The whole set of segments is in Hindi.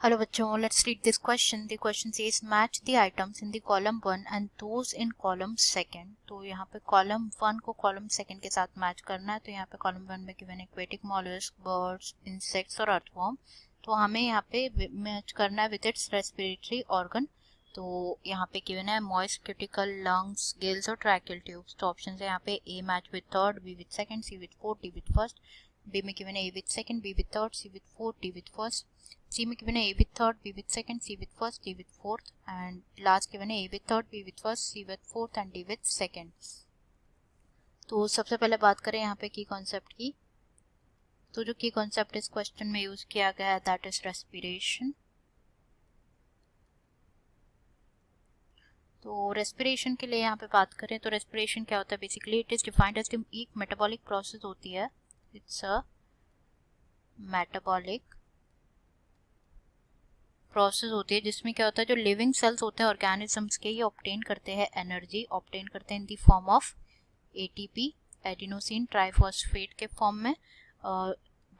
Hello बच्चों, let's read this question. The question says match the items in the column 1 and those in column 2. तो यहाँ पे column 1 को column 2 के साथ मैच करना है. तो यहाँ पे column 1 में given aquatic mollusk, birds, insects और earthworm. तो हमें यहाँ पे मैच करना है with its respiratory organ. तो यहाँ पे given है moist cuticle, lungs, gills और tracheal tubes. तो ऑप्शन है यहाँ पे A match with third, B with second, C with fourth, D with first. B में given है A with second, B with third, C with fourth, D with first. C में given है A with third, B with second, C with first, D with fourth, and last given है A with third, B with first, C with fourth and D with second. तो सबसे पहले बात करें यहाँ पे की कॉन्सेप्ट की. तो जो की कॉन्सेप्ट इस क्वेश्चन में यूज किया गया है दैट इज रेस्पिरेशन. तो रेस्पिरेशन के लिए यहाँ पे बात करें तो रेस्पिरेशन क्या होता है. Basically it is defined as एक मेटाबॉलिक प्रोसेस होती है. इट्स अ मेटाबॉलिक प्रोसेस होती है जिसमें क्या होता है जो लिविंग सेल्स होते हैं ऑर्गेनिजम्स के, ये ऑब्टेन करते हैं एनर्जी, ऑब्टेन करते हैं in the form of ATP, adenosine triphosphate के फॉर्म में,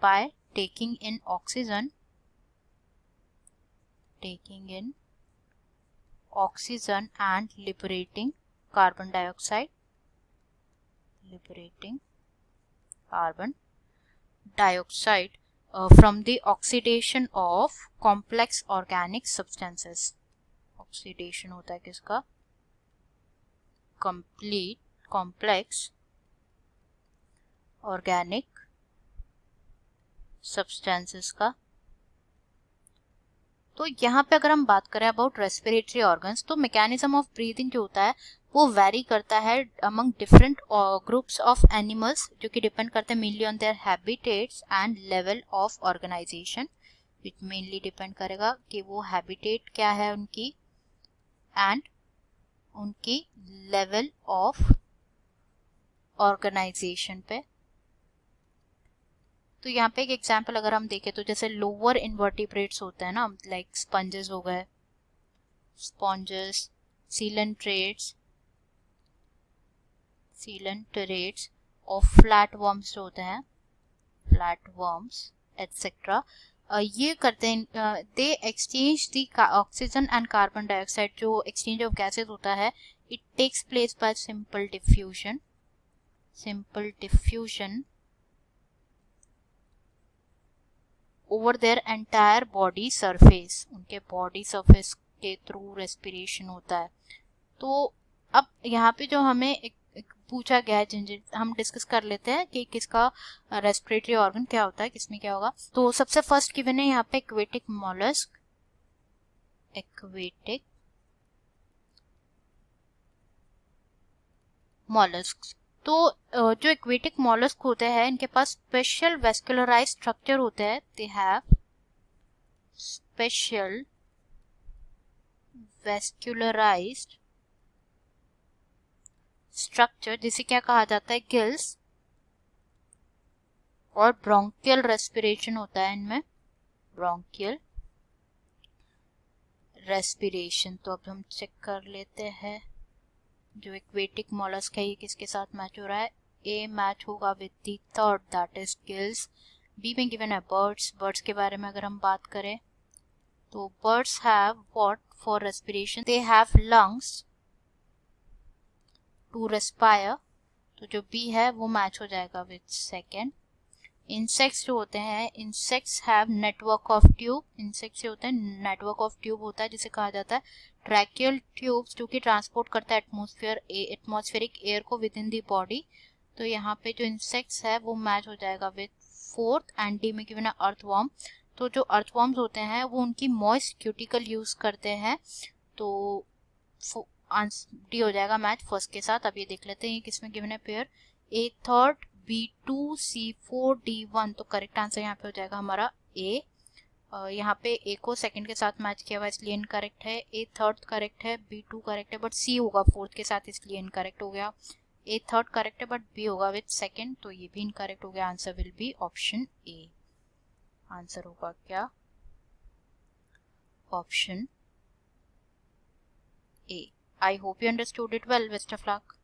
by taking in oxygen and liberating carbon dioxide from the oxidation of complex organic substances. Oxidation होता है किसका? complex organic substances का. तो यहाँ पे अगर हम बात करें अबाउट रेस्पिरेटरी ऑर्गन्स तो मैकेनिज्म ऑफ ब्रीदिंग जो होता है वो वेरी करता है among different groups of animals, जो कि डिपेंड करते हैं mainly on their habitats and level of organisation. Which mainly depend करेगा कि वो हैबिटेट क्या है उनकी एंड उनकी लेवल ऑफ ऑर्गेनाइजेशन पे. तो यहाँ पे एक एग्जांपल अगर हम देखें तो जैसे लोअर इन्वर्टिब्रेट्स होते हैं ना, लाइक स्पंजेस हो गए, स्पॉन्जेस, सीलेंटरेट्स और फ्लैट वर्म्स जो होते हैं, फ्लैट वर्म्स एटसेट्रा, ये करते हैं they exchange the oxygen and carbon dioxide. जो एक्सचेंज ऑफ गैसेज होता है it takes place by simple diffusion over their entire body surface. उनके बॉडी सरफेस के थ्रू रेस्पिरेशन होता है. तो अब यहाँ पे जो हमें एक पूछा गया है जिन हम डिस्कस कर लेते हैं कि किसका रेस्पिरेटरी ऑर्गन क्या होता है, किसमें क्या होगा. तो सबसे फर्स्ट गिवन है यहाँ पे एक्वेटिक मॉलस्क. तो जो एक्वेटिक मॉलस्क होते हैं इनके पास स्पेशल वेस्कुलराइज स्ट्रक्चर होते हैं. They have special vascularised structure जिसे क्या कहा जाता है, गिल्स, और ब्रोंकियल रेस्पिरेशन होता है इनमें, ब्रोंकियल रेस्पिरेशन. तो अब हम चेक कर लेते हैं जो एक्वेटिक मॉलस्क है ये किसके साथ मैच हो रहा है. ए मैच होगा with the third that is gills. B में गिवन है बर्ड्स के बारे में अगर हम बात करें तो birds have what for respiration, they have lungs to respire. तो जो बी है वो मैच हो जाएगा विद सेकेंड. इंसेक्ट्स जो होते हैं, insects have network of tube. Insects जो होते हैं नेटवर्क ऑफ ट्यूब होता है जिसे कहा जाता है ट्रैकियल ट्यूब्स, जो कि ट्रांसपोर्ट करता है एटमॉस्फेरिक एयर को विद इन दी बॉडी. तो यहाँ पे जो इंसेक्ट्स है वो मैच हो जाएगा विद फोर्थ. एंड डी में गिवन है अर्थवर्म. तो जो अर्थवर्म्स होते हैं वो उनकी मॉइस्ट क्यूटिकल यूज करते हैं. तो डी हो जाएगा मैच फर्स्ट के साथ. अब ये देख लेते हैं किसमें गिवन है पेयर. ए थर्ड, B2, C4, D1. तो करेक्ट आंसर यहाँ पे हो जाएगा हमारा ए. यहाँ पे ए को सेकंड के साथ मैच किया हुआ इसलिए इनकरेक्ट है. ए थर्ड करेक्ट है, B2 करेक्ट है, बट सी होगा फोर्थ के साथ इसलिए इनकरेक्ट हो गया. ए थर्ड करेक्ट है बट बी होगा विद सेकंड, तो ये भी इनकरेक्ट हो गया. Answer will be option A. Answer होगा क्या, option A. I hope you understood it well. Best of luck.